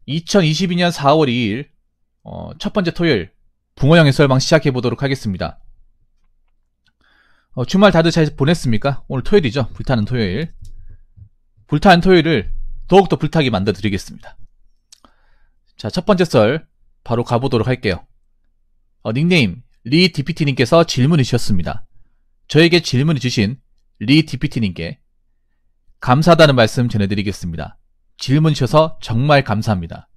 2022년 4월 2일 첫 번째 토요일 붕어형 해설방 시작해 보도록 하겠습니다. 주말 다들 잘 보냈습니까? 오늘 토요일이죠. 불타는 토요일. 불타는 토요일을 더욱더 불타게 만들어 드리겠습니다. 자, 첫 번째 썰 바로 가보도록 할게요. 닉네임 리 DPT님께서 질문을 주셨습니다. 저에게 질문을 주신 리 DPT님께 감사하다는 말씀 전해드리겠습니다. 질문 주셔서 정말 감사합니다.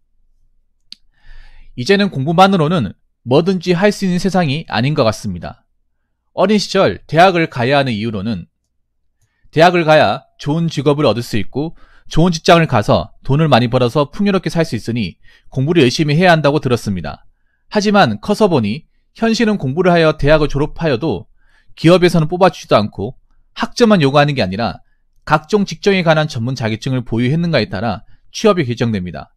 이제는 공부만으로는 뭐든지 할 수 있는 세상이 아닌 것 같습니다. 어린 시절 대학을 가야 하는 이유로는 대학을 가야 좋은 직업을 얻을 수 있고 좋은 직장을 가서 돈을 많이 벌어서 풍요롭게 살 수 있으니 공부를 열심히 해야 한다고 들었습니다. 하지만 커서 보니 현실은 공부를 하여 대학을 졸업하여도 기업에서는 뽑아주지도 않고 학점만 요구하는 게 아니라 각종 직종에 관한 전문 자격증을 보유했는가에 따라 취업이 결정됩니다.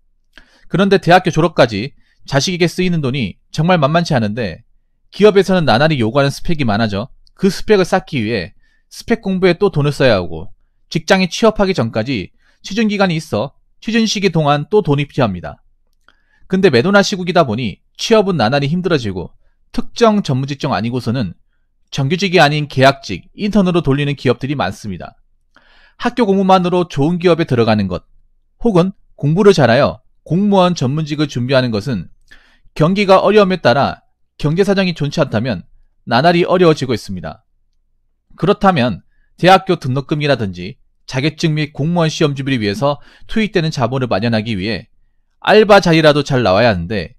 그런데 대학교 졸업까지 자식에게 쓰이는 돈이 정말 만만치 않은데 기업에서는 나날이 요구하는 스펙이 많아져 그 스펙을 쌓기 위해 스펙 공부에 또 돈을 써야 하고 직장에 취업하기 전까지 취준기간이 있어 취준 시기 동안 또 돈이 필요합니다. 근데 매도나 시국이다 보니 취업은 나날이 힘들어지고 특정 전문직종 아니고서는 정규직이 아닌 계약직, 인턴으로 돌리는 기업들이 많습니다. 학교 공부만으로 좋은 기업에 들어가는 것 혹은 공부를 잘하여 공무원 전문직을 준비하는 것은 경기가 어려움에 따라 경제사정이 좋지 않다면 나날이 어려워지고 있습니다. 그렇다면 대학교 등록금이라든지 자격증 및 공무원 시험 준비를 위해서 투입되는 자본을 마련하기 위해 알바 자리라도 잘 나와야 하는데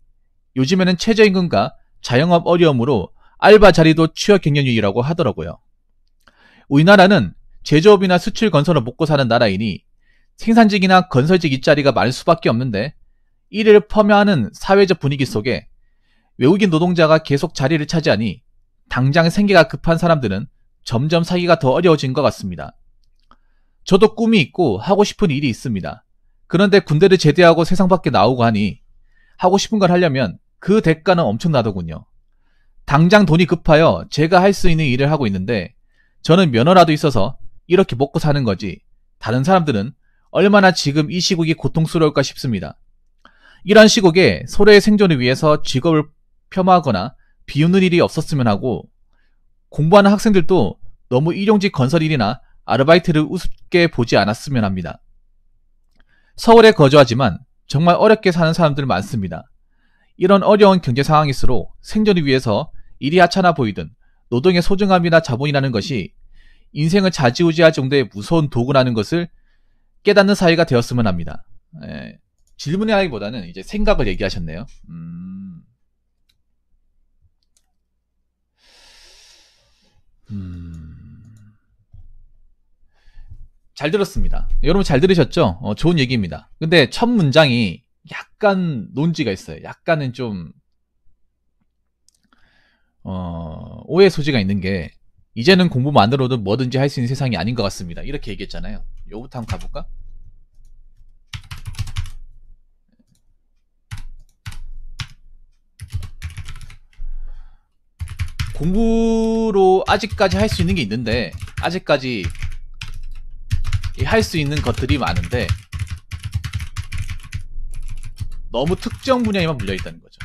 요즘에는 최저임금과 자영업 어려움으로 알바 자리도 취업 경쟁 유의라고 하더라고요. 우리나라는 제조업이나 수출 건설을 먹고 사는 나라이니 생산직이나 건설직 일자리가 많을 수밖에 없는데 이를 폄하하는 사회적 분위기 속에 외국인 노동자가 계속 자리를 차지하니 당장 생계가 급한 사람들은 점점 살기가 더 어려워진 것 같습니다. 저도 꿈이 있고 하고 싶은 일이 있습니다. 그런데 군대를 제대하고 세상 밖에 나오고 하니 하고 싶은 걸 하려면 그 대가는 엄청나더군요. 당장 돈이 급하여 제가 할 수 있는 일을 하고 있는데 저는 면허라도 있어서 이렇게 먹고 사는 거지 다른 사람들은 얼마나 지금 이 시국이 고통스러울까 싶습니다. 이런 시국에 서로의 생존을 위해서 직업을 폄하하거나 비웃는 일이 없었으면 하고 공부하는 학생들도 너무 일용직 건설 일이나 아르바이트를 우습게 보지 않았으면 합니다. 서울에 거주하지만 정말 어렵게 사는 사람들 많습니다. 이런 어려운 경제 상황일수록 생존을 위해서 일이 하찮아 보이든 노동의 소중함이나 자본이라는 것이 인생을 좌지우지할 정도의 무서운 도구라는 것을 깨닫는 사회가 되었으면 합니다. 질문이 하기보다는 이제 생각을 얘기하셨네요. 잘 들었습니다. 여러분 잘 들으셨죠? 좋은 얘기입니다. 근데 첫 문장이 약간 논지가 있어요. 약간은 좀 오해 소지가 있는 게 이제는 공부만으로도 뭐든지 할 수 있는 세상이 아닌 것 같습니다. 이렇게 얘기했잖아요. 요부터 한번 가볼까? 공부로 아직까지 할 수 있는 게 있는데 아직까지 할 수 있는 것들이 많은데 너무 특정 분야에만 물려있다는 거죠.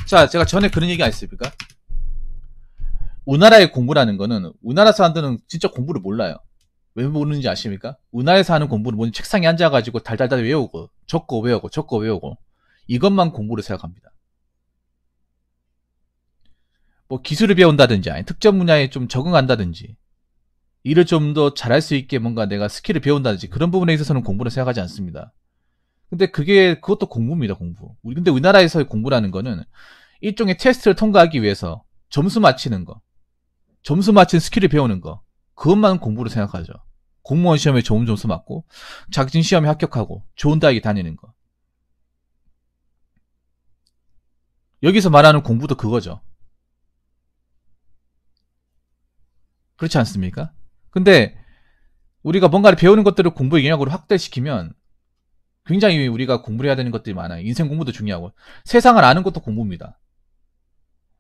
자, 제가 전에 그런 얘기 안 했습니까? 우리나라의 공부라는 거는 우리나라 사람들은 진짜 공부를 몰라요. 왜 모르는지 아십니까? 우리나라에서 하는 공부는 뭐냐 책상에 앉아가지고 달달달 외우고 적고 외우고 적고 외우고 이것만 공부를 생각합니다. 뭐 기술을 배운다든지 아니 특정 분야에 좀 적응한다든지 일을 좀 더 잘할 수 있게 뭔가 내가 스킬을 배운다든지 그런 부분에 있어서는 공부를 생각하지 않습니다. 근데 그것도 공부입니다. 공부. 근데 우리나라에서의 공부라는 거는 일종의 테스트를 통과하기 위해서 점수 맞히는 거, 점수 맞힌 스킬을 배우는 거, 그것만 공부로 생각하죠. 공무원 시험에 좋은 점수 맞고 자격증 시험에 합격하고 좋은 대학에 다니는 거. 여기서 말하는 공부도 그거죠. 그렇지 않습니까? 근데 우리가 뭔가를 배우는 것들을 공부의 영역으로 확대시키면 굉장히 우리가 공부를 해야 되는 것들이 많아요. 인생 공부도 중요하고 세상을 아는 것도 공부입니다.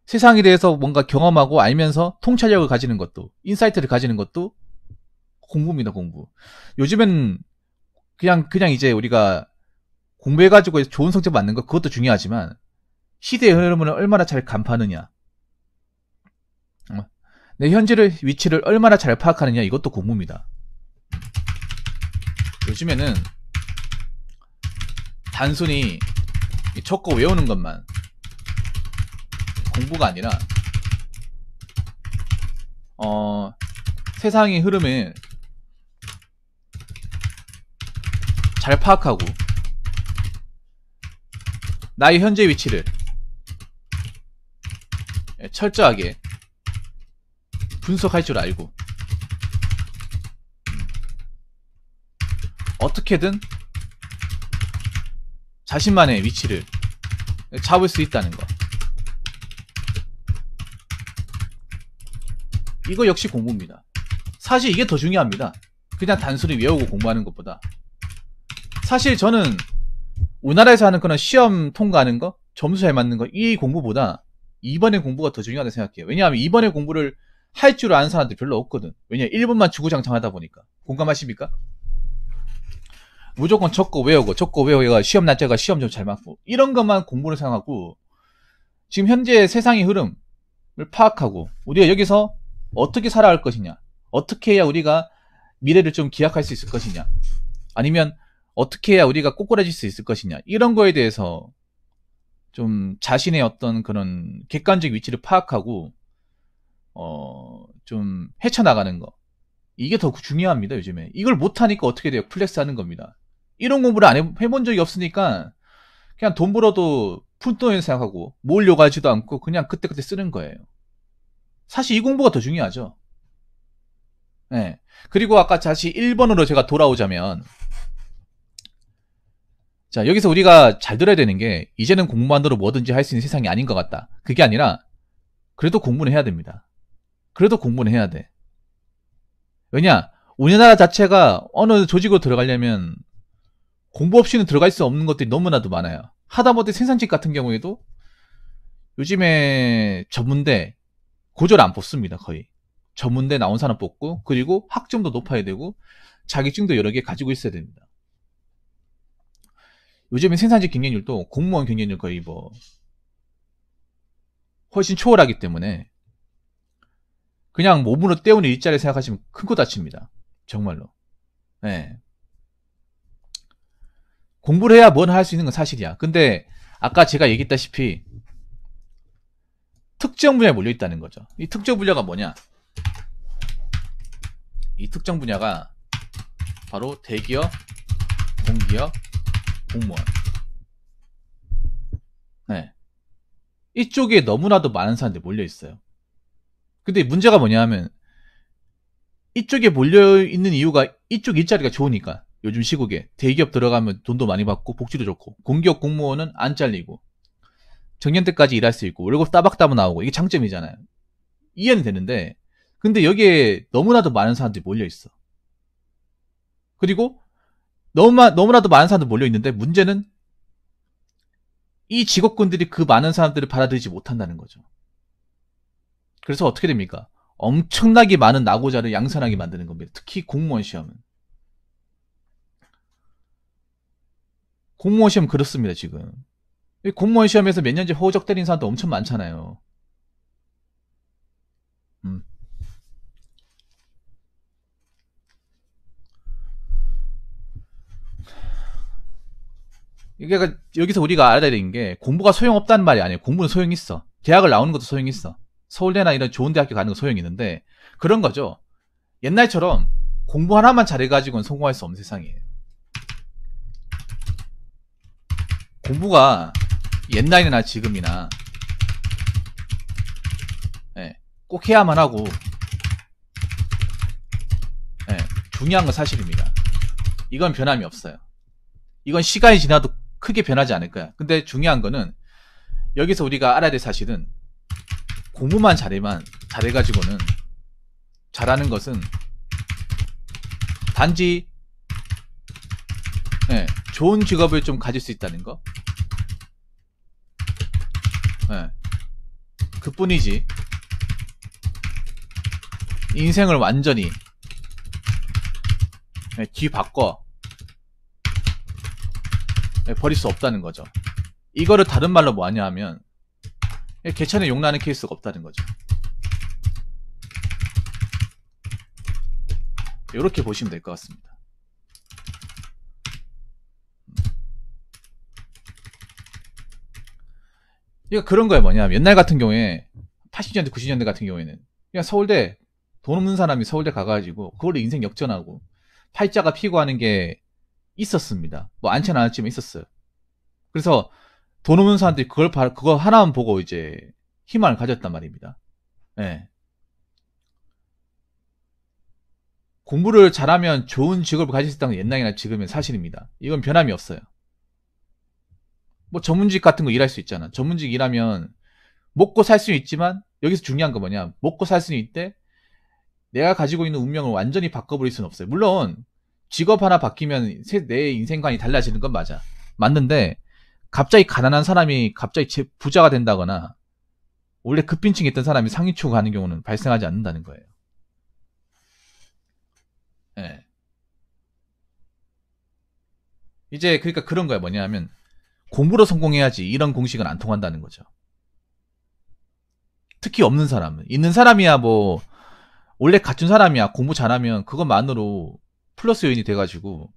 세상에 대해서 뭔가 경험하고 알면서 통찰력을 가지는 것도 인사이트를 가지는 것도 공부입니다. 공부. 요즘엔 그냥 이제 우리가 공부해가지고 좋은 성적 받는 거 그것도 중요하지만 시대의 흐름을 얼마나 잘 간파하느냐, 내 현재의 위치를 얼마나 잘 파악하느냐, 이것도 공부입니다. 요즘에는 단순히 적고 외우는 것만 공부가 아니라 세상의 흐름을 잘 파악하고 나의 현재 위치를 철저하게 분석할 줄 알고 어떻게든 자신만의 위치를 잡을 수 있다는 거, 이거 역시 공부입니다. 사실 이게 더 중요합니다. 그냥 단순히 외우고 공부하는 것보다. 사실 저는 우리나라에서 하는 그런 시험 통과하는 거, 점수 잘 맞는 거, 이 공부보다 2번의 공부가 더 중요하다고 생각해요. 왜냐하면 2번의 공부를 할 줄 아는 사람들이 별로 없거든. 왜냐면 1번만 주구장창 하다 보니까. 공감하십니까? 무조건 적고 외우고 시험 날짜가 시험 좀 잘 맞고 이런 것만 공부를 생각하고 지금 현재 세상의 흐름을 파악하고 우리가 여기서 어떻게 살아갈 것이냐, 어떻게 해야 우리가 미래를 좀 기약할 수 있을 것이냐, 아니면 어떻게 해야 우리가 꼬꾸라질 수 있을 것이냐, 이런 거에 대해서 좀 자신의 어떤 그런 객관적 위치를 파악하고 좀 헤쳐나가는 거, 이게 더 중요합니다. 요즘에 이걸 못하니까 어떻게 돼요? 플렉스 하는 겁니다. 이런 공부를 안 해본 적이 없으니까 그냥 돈 벌어도 푼돈을 생각하고 모으려고 하지도 않고 그냥 그때그때 쓰는 거예요. 사실 이 공부가 더 중요하죠. 네. 그리고 아까 다시 1번으로 제가 돌아오자면, 자, 여기서 우리가 잘 들어야 되는 게 이제는 공부만으로 뭐든지 할 수 있는 세상이 아닌 것 같다. 그게 아니라 그래도 공부는 해야 됩니다. 그래도 공부는 해야 돼. 왜냐? 우리나라 자체가 어느 조직으로 들어가려면 공부 없이는 들어갈 수 없는 것들이 너무나도 많아요. 하다못해 생산직 같은 경우에도 요즘에 전문대 고졸 안 뽑습니다. 거의 전문대 나온 사람 뽑고, 그리고 학점도 높아야 되고 자격증도 여러 개 가지고 있어야 됩니다. 요즘에 생산직 경쟁률도 공무원 경쟁률 거의 뭐 훨씬 초월하기 때문에 그냥 몸으로 때우는 일자리 생각하시면 큰 거 다칩니다. 정말로. 네. 공부를 해야 뭘 할 수 있는 건 사실이야. 근데 아까 제가 얘기했다시피 특정 분야에 몰려 있다는 거죠. 이 특정 분야가 뭐냐? 이 특정 분야가 바로 대기업, 공기업, 공무원. 네. 이쪽에 너무나도 많은 사람들이 몰려 있어요. 근데 문제가 뭐냐 하면 이쪽에 몰려 있는 이유가 이쪽 일자리가 좋으니까. 요즘 시국에 대기업 들어가면 돈도 많이 받고 복지도 좋고, 공기업 공무원은 안 잘리고 정년 때까지 일할 수 있고 월급 따박따박 나오고, 이게 장점이잖아요. 이해는 되는데 근데 여기에 너무나도 많은 사람들이 몰려 있어. 그리고 너무나도 많은 사람들이 몰려 있는데 문제는 이 직업군들이 그 많은 사람들을 받아들이지 못한다는 거죠. 그래서 어떻게 됩니까? 엄청나게 많은 낙오자를 양산하게 만드는 겁니다. 특히 공무원 시험은. 공무원 시험 그렇습니다. 지금 공무원 시험에서 몇 년째 호적 때린 사람도 엄청 많잖아요. 이게 여기서 우리가 알아야 되는 게 공부가 소용없다는 말이 아니에요. 공부는 소용이 있어. 대학을 나오는 것도 소용이 있어. 서울대나 이런 좋은 대학교 가는 거 소용이 있는데 그런 거죠. 옛날처럼 공부 하나만 잘해가지고는 성공할 수 없는 세상이에요. 공부가 옛날이나 지금이나 꼭 해야만 하고 중요한 건 사실입니다. 이건 변함이 없어요. 이건 시간이 지나도 크게 변하지 않을 거야. 근데 중요한 거는 여기서 우리가 알아야 될 사실은 공부만 잘해가지고는 잘하는 것은 단지 좋은 직업을 좀 가질 수 있다는 거, 그뿐이지 인생을 완전히 뒤바꿔 버릴 수 없다는 거죠. 이거를 다른 말로 뭐하냐 하면 개천에 용나는 케이스가 없다는 거죠. 이렇게 보시면 될 것 같습니다. 그러니까 그런 거예요. 뭐냐면 옛날 같은 경우에 80년대 90년대 같은 경우에는 그냥 서울대 돈 없는 사람이 서울대 가가지고 그걸로 인생 역전하고 팔자가 피고 하는 게 있었습니다. 뭐 않지는 않았지만 있었어요. 그래서 돈 없는 사람들이 그거 하나만 보고 이제 희망을 가졌단 말입니다. 네. 공부를 잘하면 좋은 직업을 가질 수 있다는 건 옛날이나 지금은 사실입니다. 이건 변함이 없어요. 뭐 전문직 같은 거 일할 수 있잖아. 전문직 일하면 먹고 살 수는 있지만 여기서 중요한 거 뭐냐, 먹고 살 수는 있대 내가 가지고 있는 운명을 완전히 바꿔버릴 수는 없어요. 물론 직업 하나 바뀌면 내 인생관이 달라지는 건 맞는데 갑자기 가난한 사람이 갑자기 부자가 된다거나 원래 급빈층에 있던 사람이 상위층으로 가는 경우는 발생하지 않는다는 거예요. 네. 이제 그러니까 그런 거야. 뭐냐면 공부로 성공해야지 이런 공식은 안 통한다는 거죠. 특히 없는 사람은. 있는 사람이야 뭐 원래 갖춘 사람이야 공부 잘하면 그것만으로 플러스 요인이 돼가지고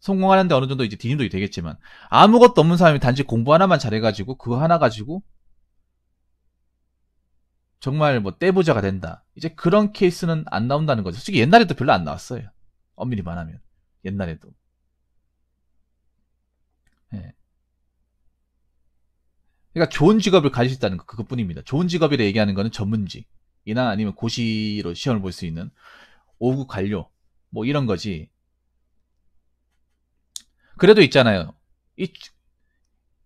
성공하는데 어느 정도 이제 디딤돌이 되겠지만 아무것도 없는 사람이 단지 공부 하나만 잘해가지고 그거 하나 가지고 정말 뭐 떼부자가 된다. 이제 그런 케이스는 안 나온다는 거죠. 솔직히 옛날에도 별로 안 나왔어요. 엄밀히 말하면 옛날에도. 예. 그러니까 좋은 직업을 가질 수 있다는 거 그것뿐입니다. 좋은 직업이라 얘기하는 거는 전문직이나 아니면 고시로 시험을 볼 수 있는 5급 관료 뭐 이런 거지. 그래도 있잖아요.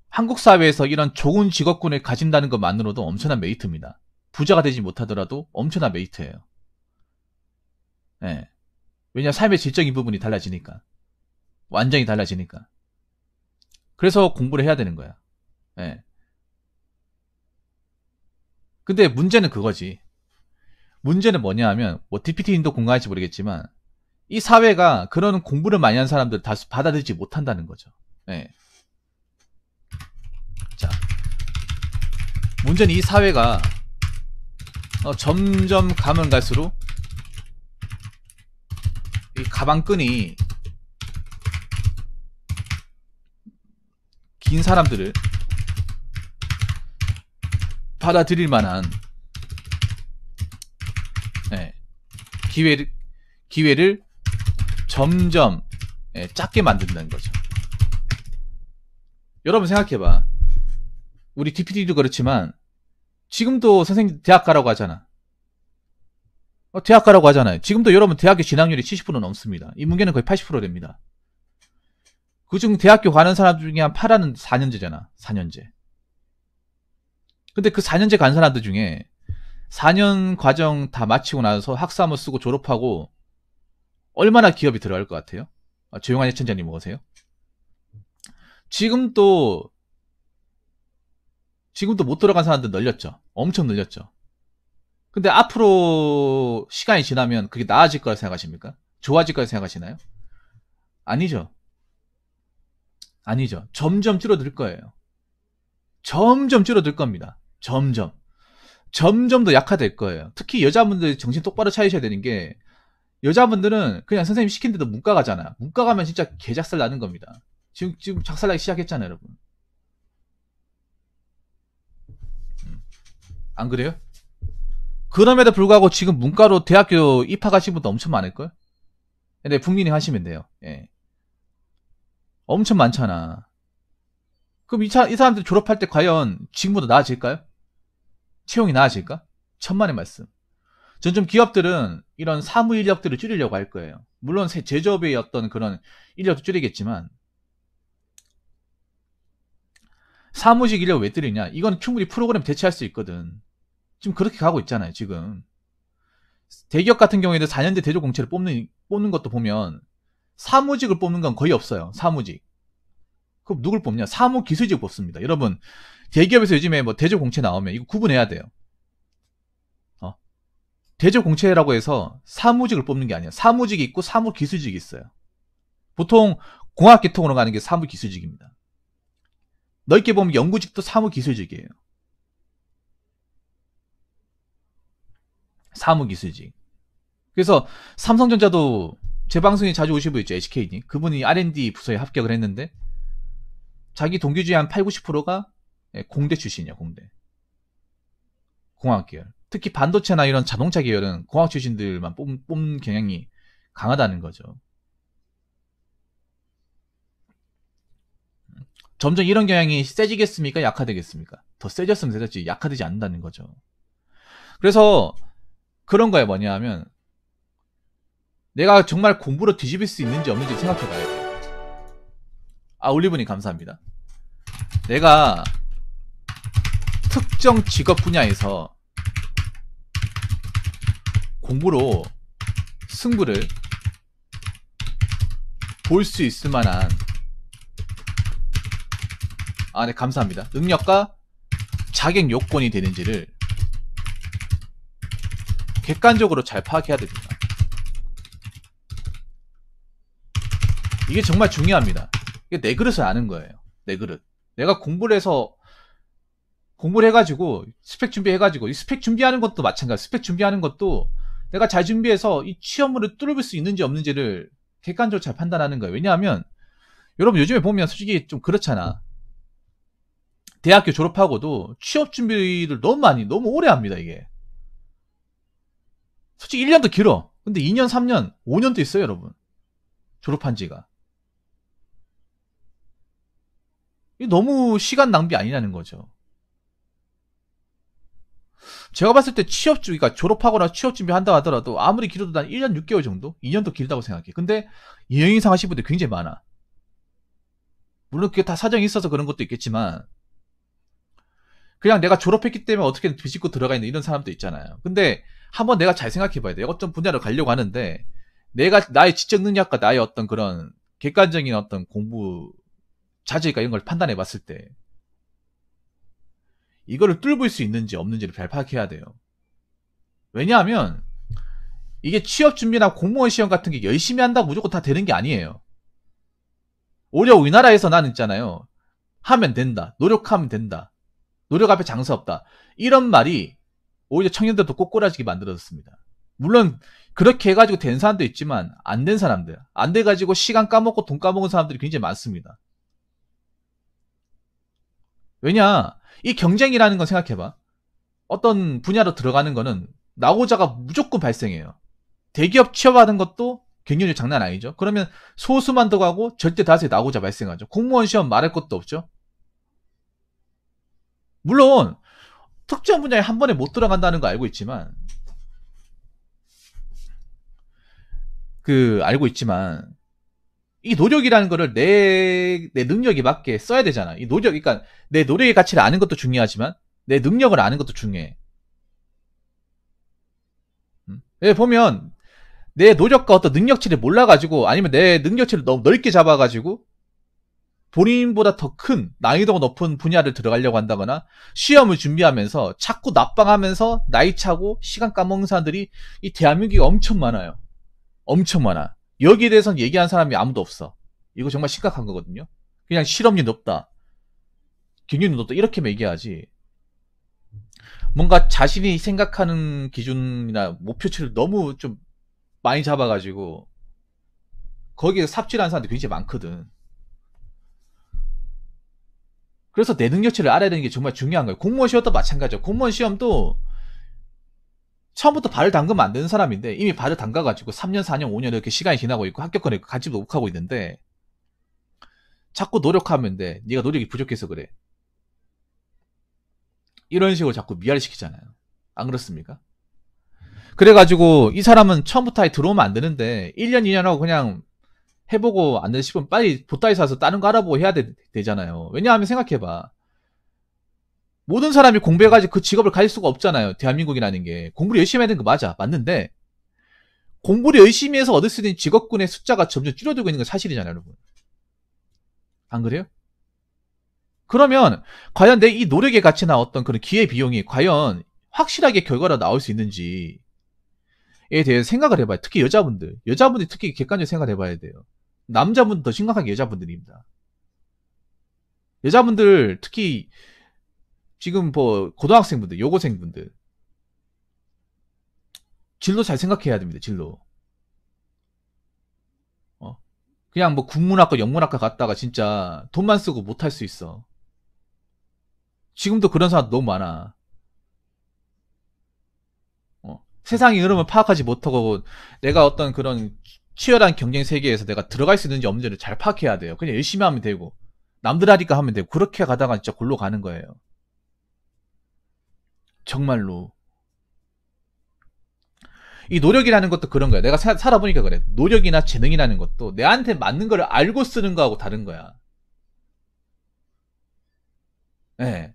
한국 사회에서 이런 좋은 직업군을 가진다는 것만으로도 엄청난 메리트입니다. 부자가 되지 못하더라도 엄청난 메리트예요. 예. 왜냐 삶의 질적인 부분이 달라지니까. 완전히 달라지니까. 그래서 공부를 해야 되는 거야. 예. 근데 문제는 그거지. 문제는 뭐냐 하면 뭐 DPT님도 공감할지 모르겠지만 이 사회가 그런 공부를 많이 한 사람들 다 받아들이지 못한다는 거죠. 예. 자, 문제는 이 사회가 점점 가면 갈수록 이 가방끈이 긴 사람들을 받아들일 만한 기회를 점점 작게 만든다는 거죠. 여러분 생각해봐. 우리 DPT도 그렇지만 지금도 선생님 대학 가라고 하잖아. 대학 가라고 하잖아요. 지금도 여러분 대학교 진학률이 70% 넘습니다. 인문계는 거의 80% 됩니다. 그중 대학교 가는 사람 중에 한 8화는 4년제잖아. 4년제. 근데 그 4년제 간 사람들 중에 4년 과정 다 마치고 나서 학사모 쓰고 졸업하고 얼마나 기업이 들어갈 것 같아요? 조용한 예천자님 뭐세요? 지금도 못 들어간 사람들 늘렸죠. 엄청 늘렸죠. 근데 앞으로 시간이 지나면 그게 나아질 거라 생각하십니까? 좋아질 거라 생각하시나요? 아니죠. 아니죠. 점점 줄어들 거예요. 점점 줄어들 겁니다. 점점 더 약화될 거예요. 특히 여자분들 정신 똑바로 차리셔야 되는 게 여자분들은 그냥 선생님 시킨 데도 문과 가잖아요. 문과 가면 진짜 개작살 나는 겁니다. 지금 작살나기 시작했잖아요, 여러분. 안 그래요? 그럼에도 불구하고 지금 문과로 대학교 입학하신 분도 엄청 많을걸? 근데 북민이 하시면 돼요. 예. 엄청 많잖아. 그럼 이 사람들 졸업할 때 과연 지금보다 나아질까요? 채용이 나아질까? 천만의 말씀. 점점 기업들은 이런 사무 인력들을 줄이려고 할 거예요. 물론 제조업의 어떤 그런 인력도 줄이겠지만 사무직 인력을 왜 줄이냐? 이건 충분히 프로그램 대체할 수 있거든. 지금 그렇게 가고 있잖아요. 지금 대기업 같은 경우에도 4년제 대조 공채를 뽑는 것도 보면 사무직을 뽑는 건 거의 없어요. 사무직. 그럼 누굴 뽑냐? 사무 기술직 뽑습니다. 여러분 대기업에서 요즘에 뭐 대조 공채 나오면 이거 구분해야 돼요. 대조 공채라고 해서 사무직을 뽑는 게 아니야. 사무직이 있고 사무 기술직이 있어요. 보통 공학계통으로 가는 게 사무 기술직입니다. 넓게 보면 연구직도 사무기술직이에요. 사무기술직. 그래서 삼성전자도 제 방송에 자주 오신 분 있죠. HK님. 그분이 R&D 부서에 합격을 했는데 자기 동기 중에 한 8, 90%가 공대 출신이에요. 공대. 공학 계열. 특히 반도체나 이런 자동차 계열은 공학 출신들만 뽑는 경향이 강하다는 거죠. 점점 이런 경향이 세지겠습니까? 약화되겠습니까? 더 세졌으면 세졌지 약화되지 않는다는 거죠. 그래서 그런 거에 뭐냐 하면 내가 정말 공부로 뒤집을 수 있는지 없는지 생각해 봐야 돼요. 아, 올리브님 감사합니다. 내가 특정 직업 분야에서 공부로 승부를 볼 수 있을 만한 네, 감사합니다. 능력과 자격 요건이 되는지를 객관적으로 잘 파악해야 됩니다. 이게 정말 중요합니다. 이게 내 그릇을 아는 거예요. 내 그릇. 내가 공부를 해가지고 스펙 준비해가지고 이 스펙 준비하는 것도 마찬가지. 스펙 준비하는 것도 내가 잘 준비해서 이 취업물을 뚫을 수 있는지 없는지를 객관적으로 잘 판단하는 거예요. 왜냐하면 여러분 요즘에 보면 솔직히 좀 그렇잖아. 대학교 졸업하고도 취업 준비를 너무 오래 합니다. 이게 솔직히 1년도 길어. 근데 2년, 3년, 5년도 있어요. 여러분 졸업한 지가. 이게 너무 시간 낭비 아니냐는 거죠. 제가 봤을 때 그러니까 졸업하거나 취업 준비한다 하더라도 아무리 길어도 난 1년 6개월 정도? 2년도 길다고 생각해. 근데 이행 이상 하신 분들 굉장히 많아. 물론 그게 다 사정이 있어서 그런 것도 있겠지만 그냥 내가 졸업했기 때문에 어떻게든 비집고 들어가 있는 이런 사람도 있잖아요. 근데 한번 내가 잘 생각해 봐야 돼요. 어떤 분야로 가려고 하는데 내가 나의 지적 능력과 나의 어떤 그런 객관적인 어떤 공부 자질과 이런 걸 판단해 봤을 때 이거를 뚫을 수 있는지 없는지를 잘 파악해야 돼요. 왜냐하면 이게 취업 준비나 공무원 시험 같은 게 열심히 한다고 무조건 다 되는 게 아니에요. 오히려 우리나라에서 나는 있잖아요. 하면 된다. 노력하면 된다. 노력 앞에 장사 없다. 이런 말이 오히려 청년들도 꼬꾸라지게 만들어졌습니다. 물론 그렇게 해가지고 된 사람도 있지만 안 된 사람들, 안 돼가지고 시간 까먹고 돈 까먹은 사람들이 굉장히 많습니다. 왜냐? 이 경쟁이라는 건 생각해봐. 어떤 분야로 들어가는 거는 나오자가 무조건 발생해요. 대기업 취업하는 것도 경쟁률 장난 아니죠. 그러면 소수만 더 가고 절대 다수의 나오자 발생하죠. 공무원 시험 말할 것도 없죠. 물론 특정 분야에 한 번에 못 들어간다는 거 알고 있지만 이 노력이라는 거를 내 능력에 맞게 써야 되잖아. 이 노력, 그러니까 내 노력의 가치를 아는 것도 중요하지만 내 능력을 아는 것도 중요해. 보면 내 노력과 어떤 능력치를 몰라가지고 아니면 내 능력치를 너무 넓게 잡아가지고 본인보다 더 큰 난이도가 높은 분야를 들어가려고 한다거나 시험을 준비하면서 자꾸 납방하면서 나이 차고 시간 까먹는 사람들이 이 대한민국에 엄청 많아요. 엄청 많아. 여기에 대해서는 얘기하는 사람이 아무도 없어. 이거 정말 심각한 거거든요. 그냥 실업률 높다, 경쟁률 높다 이렇게만 얘기하지 뭔가 자신이 생각하는 기준이나 목표치를 너무 좀 많이 잡아가지고 거기에 삽질하는 사람들이 굉장히 많거든. 그래서 내 능력치를 알아야 되는 게 정말 중요한 거예요. 공무원 시험도 마찬가지죠. 공무원 시험도 처음부터 발을 담그면 안 되는 사람인데 이미 발을 담가가지고 3년, 4년, 5년 이렇게 시간이 지나고 있고 합격권에 가지도 못하고 있는데 자꾸 노력하면 돼. 네가 노력이 부족해서 그래. 이런 식으로 자꾸 미화를 시키잖아요. 안 그렇습니까? 그래가지고 이 사람은 처음부터 아예 들어오면 안 되는데 1년, 2년 하고 그냥 해보고 안 되는 싶으면 빨리 보따리 사서 다른 거 알아보고 해야 되잖아요. 왜냐하면 생각해봐. 모든 사람이 공부해가지고 그 직업을 가질 수가 없잖아요. 대한민국이라는 게. 공부를 열심히 해야 되는 거 맞는데 공부를 열심히 해서 얻을 수 있는 직업군의 숫자가 점점 줄어들고 있는 건 사실이잖아요, 여러분. 안 그래요? 그러면 과연 내 이 노력의 가치나 어떤 그런 기회 비용이 과연 확실하게 결과로 나올 수 있는지에 대해서 생각을 해봐요. 특히 여자분들이 특히 객관적으로 생각을 해봐야 돼요. 남자분은 더 심각하게 여자분들입니다. 여자분들 특히 지금 뭐 고등학생분들, 여고생분들 진로 잘 생각해야 됩니다. 진로. 그냥 뭐 국문학과, 영문학과 갔다가 진짜 돈만 쓰고 못할 수 있어. 지금도 그런 사람 너무 많아. 세상의 흐름을 파악하지 못하고 내가 어떤 그런 치열한 경쟁 세계에서 내가 들어갈 수 있는지 없는지를 잘 파악해야 돼요. 그냥 열심히 하면 되고 남들 하니까 하면 되고 그렇게 가다가 진짜 골로 가는 거예요. 정말로. 이 노력이라는 것도 그런 거야. 내가 살아보니까 그래. 노력이나 재능이라는 것도 내한테 맞는 걸 알고 쓰는 거하고 다른 거야. 예. 네.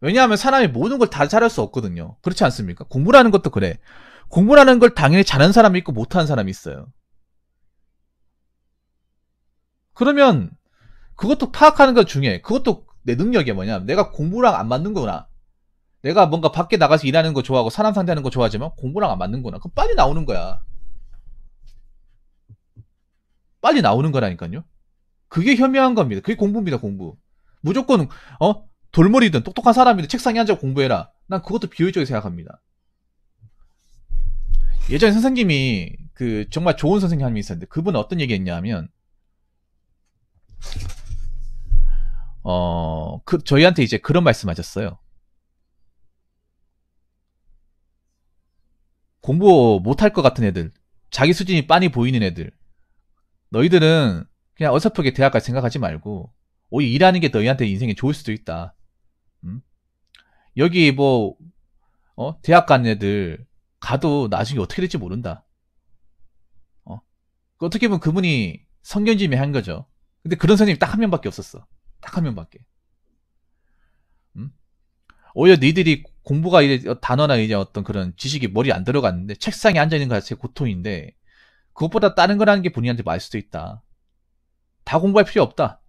왜냐하면 사람이 모든 걸 다 잘할 수 없거든요. 그렇지 않습니까? 공부라는 것도 그래. 공부라는 걸 당연히 잘하는 사람이 있고 못하는 사람이 있어요. 그러면 그것도 파악하는 거 중요해. 그것도 내 능력이 뭐냐. 내가 공부랑 안 맞는구나. 내가 뭔가 밖에 나가서 일하는 거 좋아하고 사람 상대하는 거 좋아하지만 공부랑 안 맞는구나. 그럼 빨리 나오는 거야. 빨리 나오는 거라니까요. 그게 현명한 겁니다. 그게 공부입니다. 공부. 무조건 돌머리든 똑똑한 사람이든 책상에 앉아 공부해라. 난 그것도 비효율적이라고 생각합니다. 예전에 선생님이 그 정말 좋은 선생님 한 명 있었는데 그분은 어떤 얘기했냐면 저희한테 이제 그런 말씀하셨어요. 공부 못할 것 같은 애들, 자기 수준이 빤히 보이는 애들, 너희들은 그냥 어설프게 대학 갈 생각하지 말고 오히려 일하는 게 너희한테 인생에 좋을 수도 있다. 여기 뭐 대학 간 애들 가도 나중에 어떻게 될지 모른다. 어떻게 보면 그분이 성견지매 한 거죠. 근데 그런 선생님이 딱 한 명밖에 없었어. 딱 한 명밖에. 오히려 니들이 공부가 이제 단어나 이제 어떤 그런 지식이 머리에 안 들어갔는데 책상에 앉아 있는 것 자체가 고통인데 그것보다 다른 거라는 게 본인한테 맞을 수도 있다. 다 공부할 필요 없다.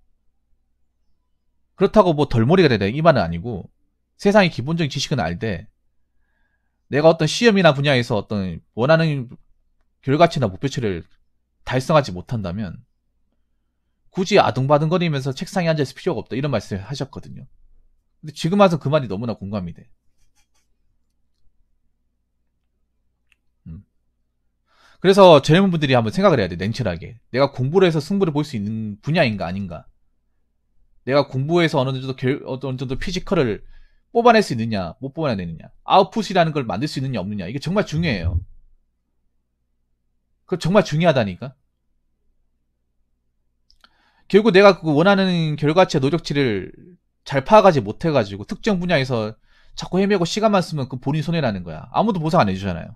그렇다고 뭐 덜머리가 되다 이 말은 아니고 세상의 기본적인 지식은 알되 내가 어떤 시험이나 분야에서 어떤 원하는 결과치나 목표치를 달성하지 못한다면 굳이 아둥바둥거리면서 책상에 앉아있을 필요가 없다 이런 말씀을 하셨거든요. 근데 지금 와서 그 말이 너무나 공감이 돼. 그래서 젊은 분들이 한번 생각을 해야 돼. 냉철하게. 내가 공부를 해서 승부를 볼 수 있는 분야인가 아닌가. 내가 공부해서 어느 정도 피지컬을 뽑아낼 수 있느냐 못 뽑아내느냐. 아웃풋이라는 걸 만들 수 있느냐 없느냐. 이게 정말 중요해요. 그거 정말 중요하다니까. 결국 내가 그 원하는 결과치와 노력치를 잘 파악하지 못해가지고 특정 분야에서 자꾸 헤매고 시간만 쓰면 그 본인 손해라는 거야. 아무도 보상 안 해주잖아요.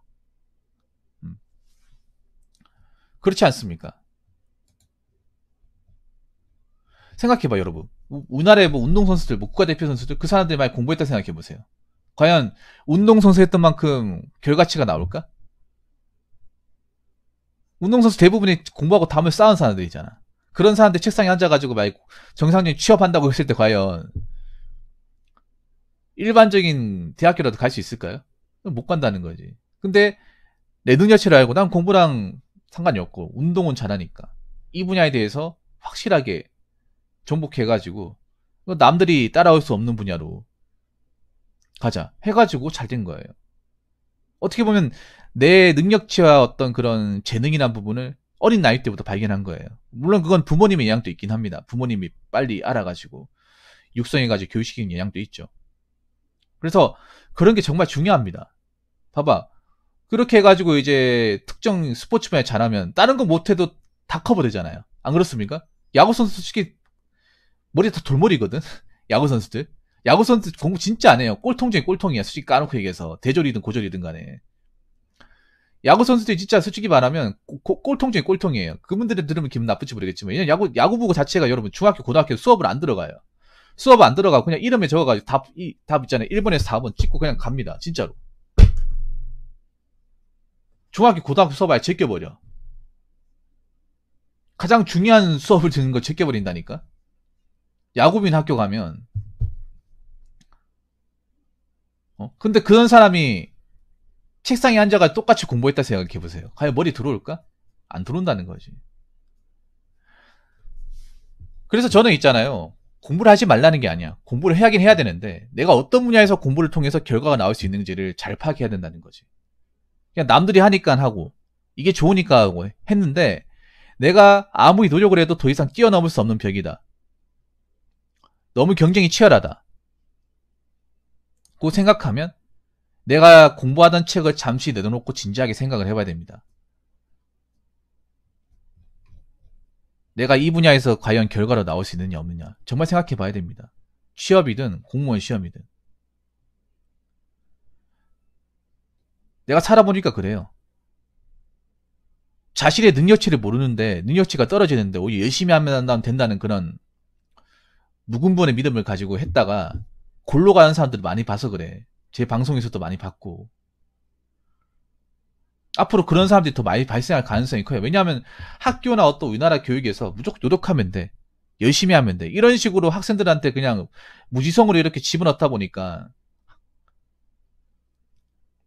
그렇지 않습니까? 생각해봐 여러분. 우리나라의 뭐 운동선수들, 뭐 국가대표 선수들 그 사람들이 많이 공부했다 생각해보세요. 과연 운동선수 했던 만큼 결과치가 나올까? 운동선수 대부분이 공부하고 담을 쌓은 사람들이잖아. 그런 사람들 책상에 앉아가지고 막 정상적인 취업한다고 했을 때 과연 일반적인 대학교라도 갈 수 있을까요? 못 간다는 거지. 근데 내 능력치를 알고 난 공부랑 상관이 없고 운동은 잘하니까 이 분야에 대해서 확실하게 정복해가지고 남들이 따라올 수 없는 분야로 가자 해가지고 잘 된 거예요. 어떻게 보면 내 능력치와 어떤 그런 재능이란 부분을 어린 나이 때부터 발견한 거예요. 물론 그건 부모님의 영향도 있긴 합니다. 부모님이 빨리 알아가지고 육성해가지고 교육시키는 영향도 있죠. 그래서 그런 게 정말 중요합니다. 봐봐. 그렇게 해가지고 이제 특정 스포츠 분야에 잘하면 다른 거 못해도 다 커버되잖아요. 안 그렇습니까? 야구선수 솔직히 머리 다 돌머리거든. 야구선수들. 야구선수 공부 진짜 안 해요. 꼴통 중에 꼴통이야. 솔직히 까놓고 얘기해서. 대졸이든 고졸이든 간에. 야구선수들이 진짜 솔직히 말하면 꼴통 중에 꼴통이에요. 그분들이 들으면 기분 나쁠지 모르겠지만 야구부고 자체가 여러분 중학교 고등학교 수업을 안 들어가요. 수업 안 들어가고 그냥 이름에 적어가지고 답 있잖아요. 1번에서 4번 찍고 그냥 갑니다. 진짜로. 중학교 고등학교 수업 아예 제껴버려. 가장 중요한 수업을 듣는 걸 제껴버린다니까. 야구빈 학교 가면 근데 그런 사람이 책상에 앉아가 똑같이 공부했다 생각해보세요. 과연 머리 들어올까? 안 들어온다는 거지. 그래서 저는 있잖아요. 공부를 하지 말라는 게 아니야. 공부를 해야긴 해야 되는데 내가 어떤 분야에서 공부를 통해서 결과가 나올 수 있는지를 잘 파악해야 된다는 거지. 그냥 남들이 하니까 하고 이게 좋으니까 하고 했는데 내가 아무리 노력을 해도 더 이상 뛰어넘을 수 없는 벽이다. 너무 경쟁이 치열하다. 고 생각하면 내가 공부하던 책을 잠시 내려놓고 진지하게 생각을 해봐야 됩니다. 내가 이 분야에서 과연 결과로 나올 수 있느냐 없느냐 정말 생각해 봐야 됩니다. 취업이든 공무원 시험이든. 내가 살아보니까 그래요. 자신의 능력치를 모르는데 능력치가 떨어지는데 오히려 열심히 하면 된다는 그런 무근본의 믿음을 가지고 했다가 골로 가는 사람들을 많이 봐서 그래. 제 방송에서도 많이 봤고. 앞으로 그런 사람들이 더 많이 발생할 가능성이 커요. 왜냐하면 학교나 어떤 우리나라 교육에서 무조건 노력하면 돼. 열심히 하면 돼. 이런 식으로 학생들한테 그냥 무지성으로 이렇게 집어넣다 보니까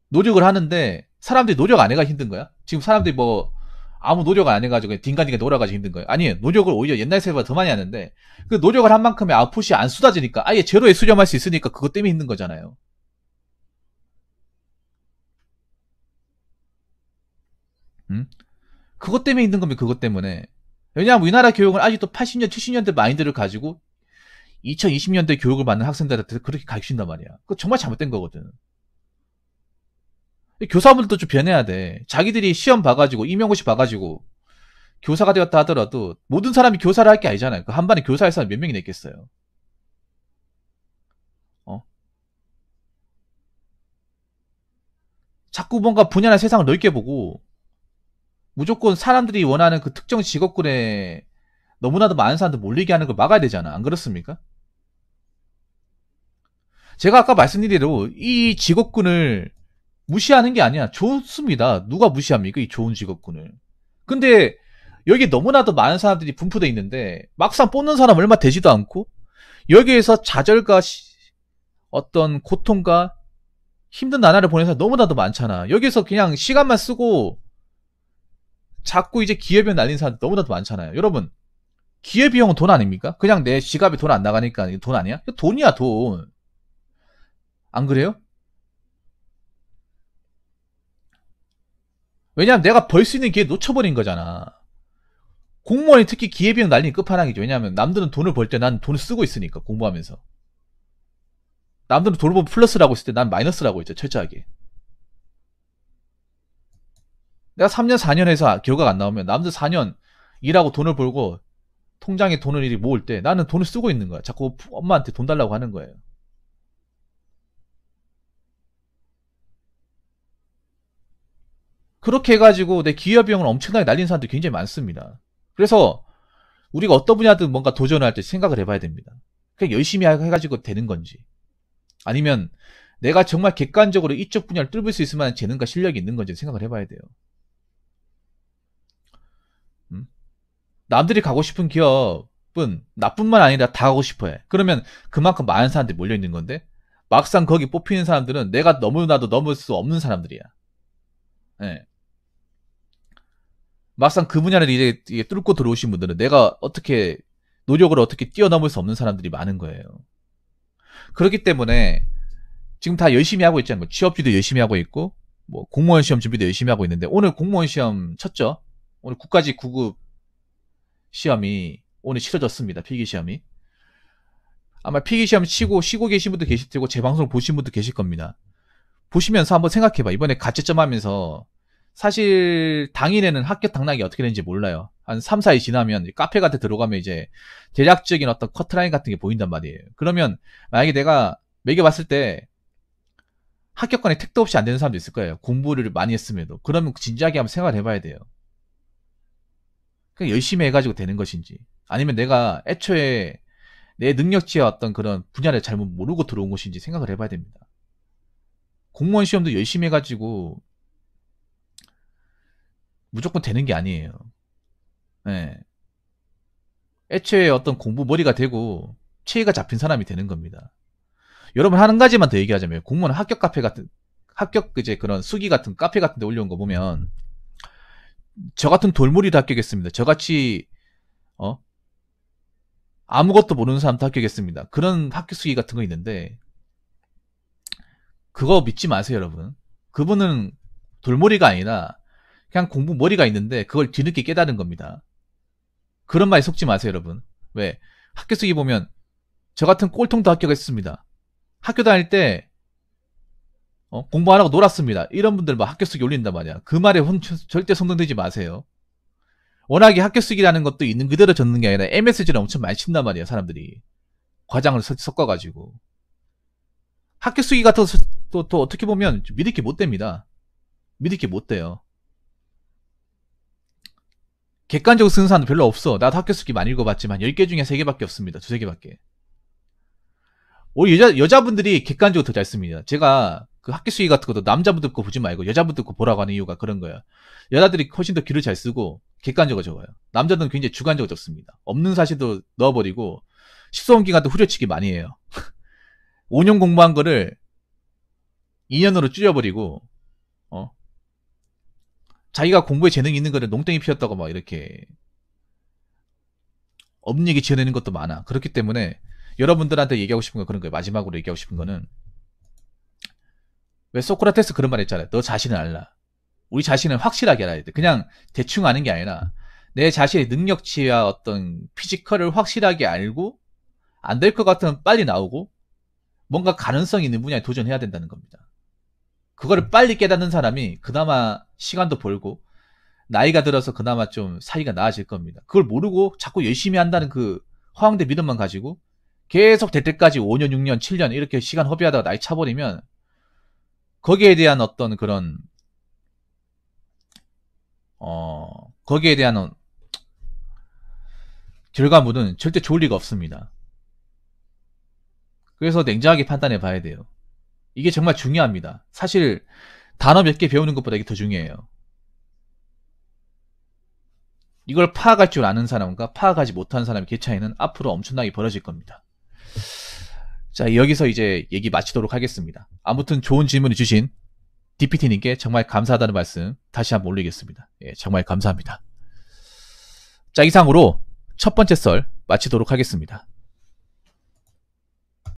노력을 하는데 사람들이 노력 안 해가 힘든 거야? 지금 사람들이 뭐 아무 노력 안 해가지고 딩가딩가 놀아가지고 힘든 거예요? 아니에요. 노력을 오히려 옛날 세대보다 더 많이 하는데 그 노력을 한 만큼의 아웃풋이 안 쏟아지니까 아예 제로에 수렴할 수 있으니까 그것 때문에 힘든 거잖아요. 응? 그것 때문에 힘든 겁니다. 그것 때문에. 왜냐하면 우리나라 교육은 아직도 80년, 70년대 마인드를 가지고 2020년대 교육을 받는 학생들한테 그렇게 가르친단 말이야. 그거 정말 잘못된 거거든. 교사분들도 좀 변해야 돼. 자기들이 시험 봐가지고 임용고시 봐가지고 교사가 되었다 하더라도 모든 사람이 교사를 할 게 아니잖아요. 그 한 반에 교사할 사람 몇 명이나 있겠어요. 어? 자꾸 뭔가 분야나 세상을 넓게 보고 무조건 사람들이 원하는 그 특정 직업군에 너무나도 많은 사람들 몰리게 하는 걸 막아야 되잖아. 안 그렇습니까? 제가 아까 말씀드린 대로 이 직업군을 무시하는 게 아니야. 좋습니다. 누가 무시합니까? 이 좋은 직업군을. 근데 여기 너무나도 많은 사람들이 분포돼 있는데 막상 뽑는 사람 얼마 되지도 않고 여기에서 좌절과 어떤 고통과 힘든 나날을 보내는 사람 너무나도 많잖아. 여기서 그냥 시간만 쓰고 자꾸 이제 기회비용 날린 사람 너무나도 많잖아요. 여러분, 기회비용은 돈 아닙니까? 그냥 내 지갑에 돈 안 나가니까 돈 아니야? 돈이야, 돈. 안 그래요? 왜냐면 내가 벌 수 있는 기회 놓쳐버린 거잖아. 공무원이 특히 기회비용 날리는 끝판왕이죠. 왜냐면 남들은 돈을 벌 때 난 돈을 쓰고 있으니까, 공부하면서. 남들은 돈을 벌면 플러스라고 했을 때 난 마이너스라고 했죠, 철저하게. 내가 3년, 4년 해서 결과가 안 나오면 남들 4년 일하고 돈을 벌고 통장에 돈을 이리 모을 때 나는 돈을 쓰고 있는 거야. 자꾸 엄마한테 돈 달라고 하는 거예요. 그렇게 해가지고 내 기회비용을 엄청나게 날린 사람들이 굉장히 많습니다. 그래서 우리가 어떤 분야든 뭔가 도전을 할 때 생각을 해봐야 됩니다. 그냥 열심히 해가지고 되는 건지 아니면 내가 정말 객관적으로 이쪽 분야를 뚫을 수 있을 만한 재능과 실력이 있는 건지 생각을 해봐야 돼요. 남들이 가고 싶은 기업은 나뿐만 아니라 다 가고 싶어해. 그러면 그만큼 많은 사람들이 몰려있는 건데 막상 거기 뽑히는 사람들은 내가 너무나도 넘을 수 없는 사람들이야. 네. 막상 그 분야를 이제 뚫고 들어오신 분들은 내가 어떻게 노력을 어떻게 뛰어넘을 수 없는 사람들이 많은 거예요. 그렇기 때문에 지금 다 열심히 하고 있잖아요. 뭐 취업지도 열심히 하고 있고 뭐 공무원 시험 준비도 열심히 하고 있는데 오늘 공무원 시험 쳤죠. 오늘 국가직 9급 시험이 오늘 치러졌습니다. 필기시험이. 아마 필기시험 치고 쉬고 계신 분도 계실 테고 제 방송을 보신 분도 계실 겁니다. 보시면서 한번 생각해봐. 이번에 가채점 하면서 사실 당일에는 합격 당락이 어떻게 되는지 몰라요. 한 3, 4일 지나면 카페 같은 데 들어가면 이제 대략적인 어떤 커트라인 같은 게 보인단 말이에요. 그러면 만약에 내가 매겨봤을 때 합격권에 택도 없이 안 되는 사람도 있을 거예요. 공부를 많이 했음에도. 그러면 진지하게 한번 생각을 해봐야 돼요. 그냥 열심히 해가지고 되는 것인지 아니면 내가 애초에 내 능력치와 어떤 그런 분야를 잘못 모르고 들어온 것인지 생각을 해봐야 됩니다. 공무원 시험도 열심히 해가지고 무조건 되는 게 아니에요. 네. 애초에 어떤 공부 머리가 되고 체계가 잡힌 사람이 되는 겁니다. 여러분 한 가지만 더 얘기하자면 공무원 합격 카페 같은 합격 이제 그런 수기 같은 카페 같은 데 올려온 거 보면 저 같은 돌무리도 합격했습니다. 저같이 아무것도 모르는 사람도 합격했습니다. 그런 학교 수기 같은 거 있는데 그거 믿지 마세요, 여러분. 그분은 돌머리가 아니라 그냥 공부 머리가 있는데 그걸 뒤늦게 깨달은 겁니다. 그런 말에 속지 마세요, 여러분. 왜? 학교 수기 보면 저 같은 꼴통도 합격했습니다. 학교 다닐 때 공부 안 하고 놀았습니다. 이런 분들 막 학교 수기 올린단 말이야. 그 말에 절대 성동되지 마세요. 워낙에 학교 수기라는 것도 있는 그대로 적는 게 아니라 MSG를 엄청 많이 친단 말이야, 사람들이. 과장을 섞어가지고. 학교 수기 같은 또 어떻게 보면 믿을 게 못 됩니다. 믿을 게 못 돼요. 객관적으로 쓰는 사람도 별로 없어. 나도 학교 수기 많이 읽어봤지만 10개 중에 3개밖에 없습니다. 2~3개밖에. 오히 여자분들이 객관적으로 더 잘 씁니다. 제가 그 학교 수기 같은 것도 남자분들 거 보지 말고 여자분들 거 보라고 하는 이유가 그런 거예요. 여자들이 훨씬 더 글을 잘 쓰고 객관적으로 적어요. 남자들은 굉장히 주관적으로 적습니다. 없는 사실도 넣어버리고 십소음 기간도 후려치기 많이 해요. 5년 공부한 거를 2년으로 줄여버리고 자기가 공부에 재능이 있는 거를 농땡이 피웠다고 막 이렇게 없는 얘기 지어내는 것도 많아. 그렇기 때문에 여러분들한테 얘기하고 싶은 건 그런 거예요. 마지막으로 얘기하고 싶은 거는 왜 소크라테스 그런 말 했잖아요. 너 자신을 알라. 우리 자신을 확실하게 알아야 돼. 그냥 대충 아는 게 아니라 내 자신의 능력치와 어떤 피지컬을 확실하게 알고 안 될 것 같으면 빨리 나오고 뭔가 가능성이 있는 분야에 도전해야 된다는 겁니다. 그거를 빨리 깨닫는 사람이 그나마 시간도 벌고 나이가 들어서 그나마 좀 사이가 나아질 겁니다. 그걸 모르고 자꾸 열심히 한다는 그 허황된 믿음만 가지고 계속 될 때까지 5년, 6년, 7년 이렇게 시간 허비하다가 나이 차버리면 거기에 대한 어떤 그런 거기에 대한 결과물은 절대 좋을 리가 없습니다. 그래서 냉정하게 판단해 봐야 돼요. 이게 정말 중요합니다. 사실 단어 몇 개 배우는 것보다 이게 더 중요해요. 이걸 파악할 줄 아는 사람과 파악하지 못하는 사람의 그 차이는 앞으로 엄청나게 벌어질 겁니다. 자, 여기서 이제 얘기 마치도록 하겠습니다. 아무튼 좋은 질문을 주신 DPT님께 정말 감사하다는 말씀 다시 한번 올리겠습니다. 예, 정말 감사합니다. 자, 이상으로 첫 번째 썰 마치도록 하겠습니다.